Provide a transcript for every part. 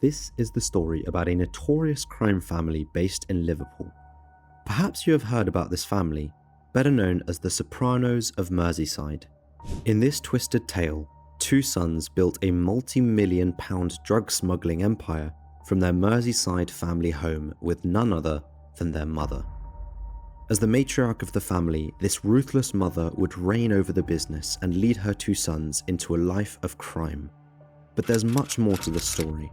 This is the story about a notorious crime family based in Liverpool. Perhaps you have heard about this family, better known as the Sopranos of Merseyside. In this twisted tale, two sons built a multi-million-pound drug smuggling empire from their Merseyside family home with none other than their mother. As the matriarch of the family, this ruthless mother would reign over the business and lead her two sons into a life of crime. But there's much more to the story.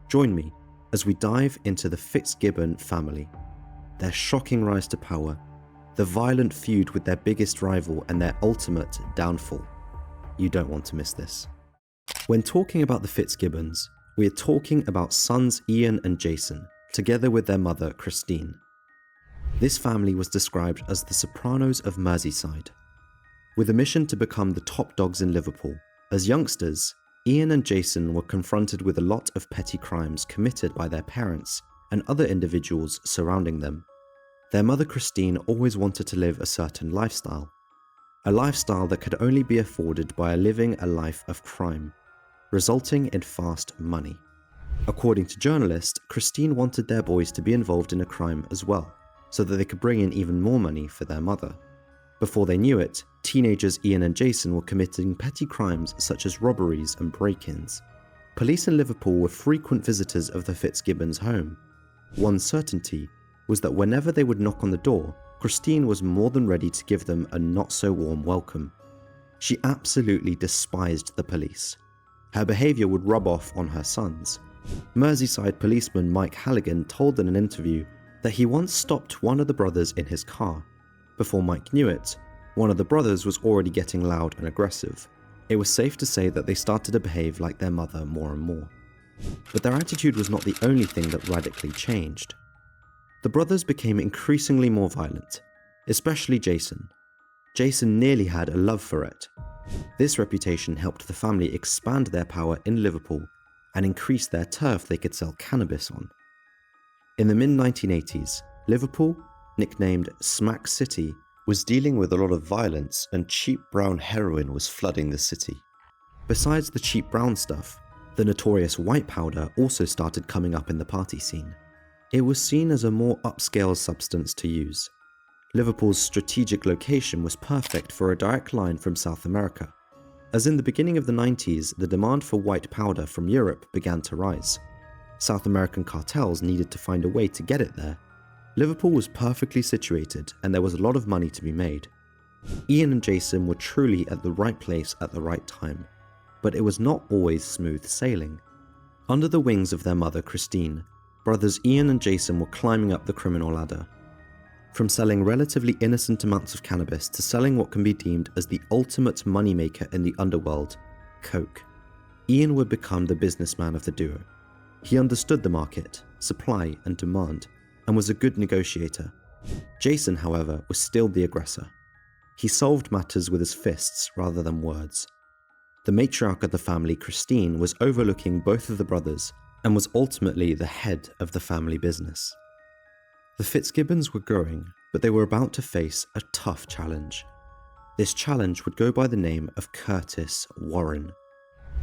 Join me as we dive into the Fitzgibbon family, their shocking rise to power, the violent feud with their biggest rival, and their ultimate downfall. You don't want to miss this. When talking about the Fitzgibbons, we are talking about sons Ian and Jason, together with their mother Christine. This family was described as the Sopranos of Merseyside. With a mission to become the top dogs in Liverpool, as youngsters, Ian and Jason were confronted with a lot of petty crimes committed by their parents and other individuals surrounding them. Their mother Christine always wanted to live a certain lifestyle, a lifestyle that could only be afforded by living a life of crime, resulting in fast money. According to journalists, Christine wanted their boys to be involved in a crime as well, so that they could bring in even more money for their mother. Before they knew it, teenagers Ian and Jason were committing petty crimes such as robberies and break-ins. Police in Liverpool were frequent visitors of the Fitzgibbons' home. One certainty was that whenever they would knock on the door, Christine was more than ready to give them a not-so-warm welcome. She absolutely despised the police. Her behaviour would rub off on her sons. Merseyside policeman Mike Halligan told in an interview that he once stopped one of the brothers in his car. Before Mike knew it, one of the brothers was already getting loud and aggressive. It was safe to say that they started to behave like their mother more and more. But their attitude was not the only thing that radically changed. The brothers became increasingly more violent, especially Jason. Jason nearly had a love for it. This reputation helped the family expand their power in Liverpool and increase their turf they could sell cannabis on. In the mid-1980s, Liverpool, nicknamed Smack City, was dealing with a lot of violence, and cheap brown heroin was flooding the city. Besides the cheap brown stuff, the notorious white powder also started coming up in the party scene. It was seen as a more upscale substance to use. Liverpool's strategic location was perfect for a direct line from South America, as in the beginning of the 90s, the demand for white powder from Europe began to rise. South American cartels needed to find a way to get it there. Liverpool was perfectly situated, and there was a lot of money to be made. Ian and Jason were truly at the right place at the right time, but it was not always smooth sailing. Under the wings of their mother Christine, brothers Ian and Jason were climbing up the criminal ladder. From selling relatively innocent amounts of cannabis to selling what can be deemed as the ultimate moneymaker in the underworld, coke, Ian would become the businessman of the duo. He understood the market, supply and demand, and was a good negotiator. Jason, however, was still the aggressor. He solved matters with his fists rather than words. The matriarch of the family, Christine, was overlooking both of the brothers and was ultimately the head of the family business. The Fitzgibbons were growing, but they were about to face a tough challenge. This challenge would go by the name of Curtis Warren.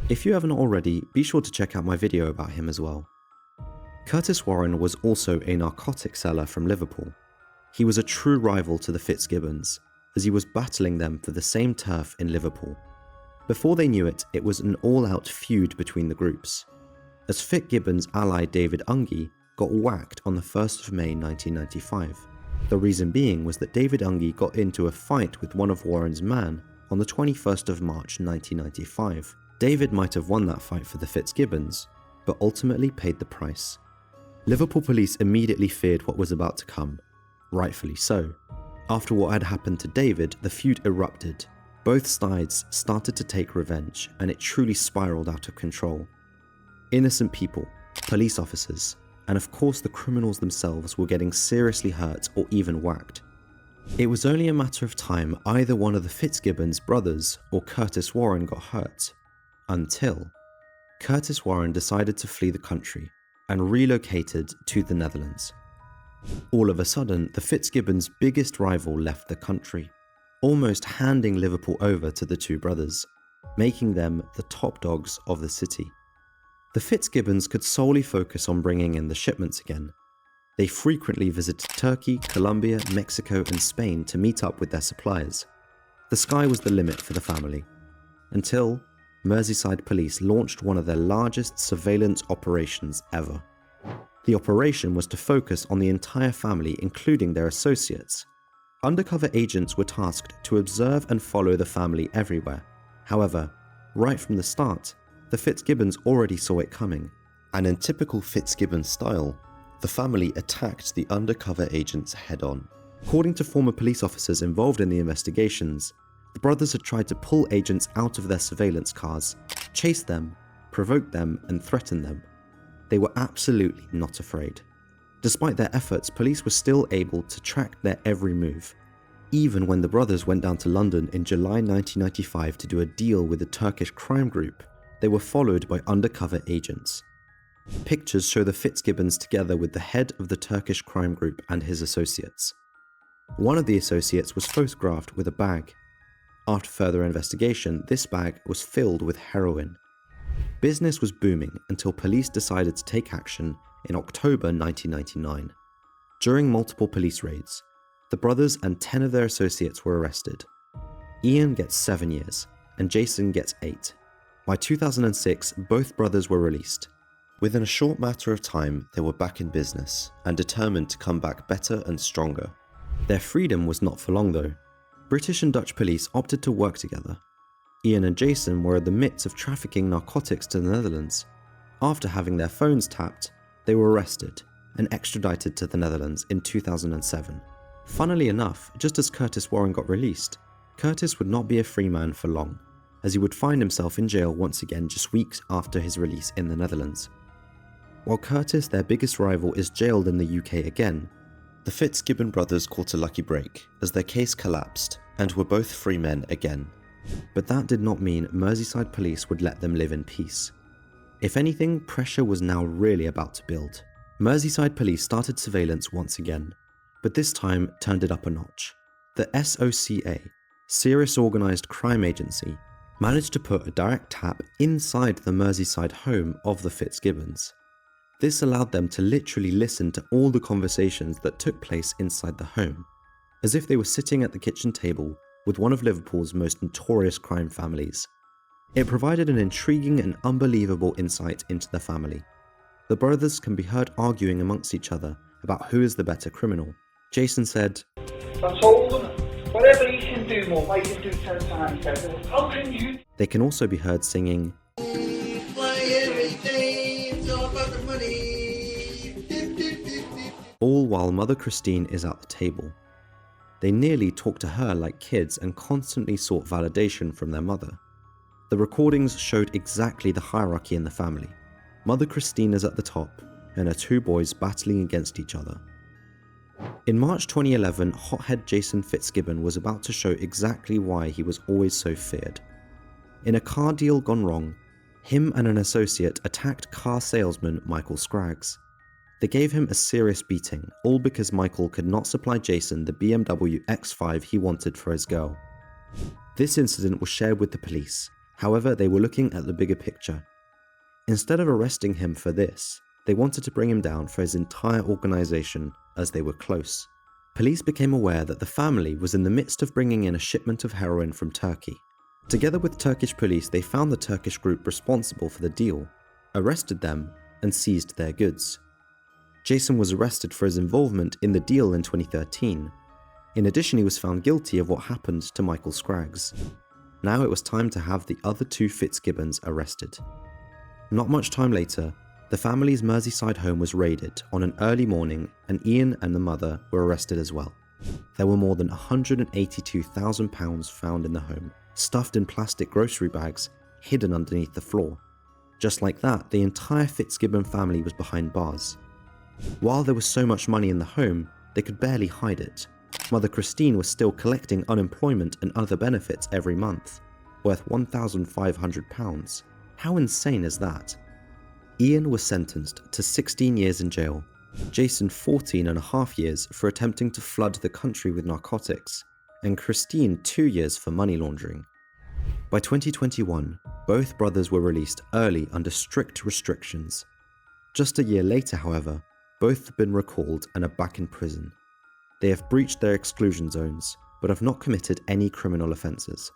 If you haven't already, be sure to check out my video about him as well. Curtis Warren was also a narcotic seller from Liverpool. He was a true rival to the Fitzgibbons, as he was battling them for the same turf in Liverpool. Before they knew it, it was an all-out feud between the groups, as Fitzgibbons' ally David Ungie got whacked on the 1st of May 1995. The reason being was that David Ungie got into a fight with one of Warren's men on the 21st of March 1995. David might have won that fight for the Fitzgibbons, but ultimately paid the price. Liverpool police immediately feared what was about to come, rightfully so. After what had happened to David, the feud erupted. Both sides started to take revenge, and it truly spiraled out of control. Innocent people, police officers, and of course the criminals themselves were getting seriously hurt or even whacked. It was only a matter of time either one of the Fitzgibbons brothers or Curtis Warren got hurt, until Curtis Warren decided to flee the country and relocated to the Netherlands. All of a sudden, the Fitzgibbons' biggest rival left the country, almost handing Liverpool over to the two brothers, making them the top dogs of the city. The Fitzgibbons could solely focus on bringing in the shipments again. They frequently visited Turkey, Colombia, Mexico, and Spain to meet up with their suppliers. The sky was the limit for the family, until Merseyside police launched one of their largest surveillance operations ever. The operation was to focus on the entire family, including their associates. Undercover agents were tasked to observe and follow the family everywhere. However, right from the start, the Fitzgibbons already saw it coming, and in typical Fitzgibbon style, the family attacked the undercover agents head-on. According to former police officers involved in the investigations, the brothers had tried to pull agents out of their surveillance cars, chase them, provoke them, and threaten them. They were absolutely not afraid. Despite their efforts, police were still able to track their every move. Even when the brothers went down to London in July 1995 to do a deal with a Turkish crime group, they were followed by undercover agents. Pictures show the Fitzgibbons together with the head of the Turkish crime group and his associates. One of the associates was photographed with a bag. After further investigation, this bag was filled with heroin. Business was booming until police decided to take action in October 1999. During multiple police raids, the brothers and 10 of their associates were arrested. Ian gets 7 years, and Jason gets 8. By 2006, both brothers were released. Within a short matter of time, they were back in business and determined to come back better and stronger. Their freedom was not for long though. British and Dutch police opted to work together. Ian and Jason were in the midst of trafficking narcotics to the Netherlands. After having their phones tapped, they were arrested and extradited to the Netherlands in 2007. Funnily enough, just as Curtis Warren got released, Curtis would not be a free man for long, as he would find himself in jail once again just weeks after his release in the Netherlands. While Curtis, their biggest rival, is jailed in the UK again, the Fitzgibbon brothers caught a lucky break as their case collapsed and were both free men again. But that did not mean Merseyside police would let them live in peace. If anything, pressure was now really about to build. Merseyside police started surveillance once again, but this time turned it up a notch. The SOCA, Serious Organised Crime Agency, managed to put a direct tap inside the Merseyside home of the Fitzgibbons. This allowed them to literally listen to all the conversations that took place inside the home, as if they were sitting at the kitchen table with one of Liverpool's most notorious crime families. It provided an intriguing and unbelievable insight into the family. The brothers can be heard arguing amongst each other about who is the better criminal. Jason said, I told them, whatever he can do more, I can do 10 times better. How can you? They can also be heard singing, all while Mother Christine is at the table. They nearly talk to her like kids and constantly sought validation from their mother. The recordings showed exactly the hierarchy in the family. Mother Christine is at the top, and her 2 boys battling against each other. In March 2011, hothead Jason Fitzgibbon was about to show exactly why he was always so feared. In a car deal gone wrong, him and an associate attacked car salesman Michael Scraggs. They gave him a serious beating, all because Michael could not supply Jason the BMW X5 he wanted for his girl. This incident was shared with the police, however they were looking at the bigger picture. Instead of arresting him for this, they wanted to bring him down for his entire organisation, as they were close. Police became aware that the family was in the midst of bringing in a shipment of heroin from Turkey. Together with Turkish police, they found the Turkish group responsible for the deal, arrested them, and seized their goods. Jason was arrested for his involvement in the deal in 2013. In addition, he was found guilty of what happened to Michael Scraggs. Now it was time to have the other 2 Fitzgibbons arrested. Not much time later, the family's Merseyside home was raided on an early morning, and Ian and the mother were arrested as well. There were more than £182,000 found in the home, stuffed in plastic grocery bags, hidden underneath the floor. Just like that, the entire Fitzgibbon family was behind bars. While there was so much money in the home, they could barely hide it. Mother Christine was still collecting unemployment and other benefits every month, worth £1,500. How insane is that? Ian was sentenced to 16 years in jail, Jason 14.5 years for attempting to flood the country with narcotics, and Christine 2 years for money laundering. By 2021, Both brothers were released early under strict restrictions. Just a year later, however, both have been recalled and are back in prison. They have breached their exclusion zones, but have not committed any criminal offences.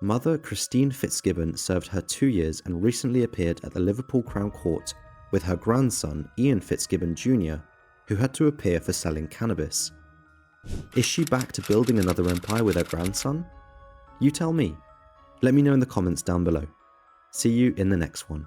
Mother Christine Fitzgibbon served her 2 years and recently appeared at the Liverpool Crown Court with her grandson Ian Fitzgibbon Jr., who had to appear for selling cannabis. Is she back to building another empire with her grandson? You tell me. Let me know in the comments down below. See you in the next one.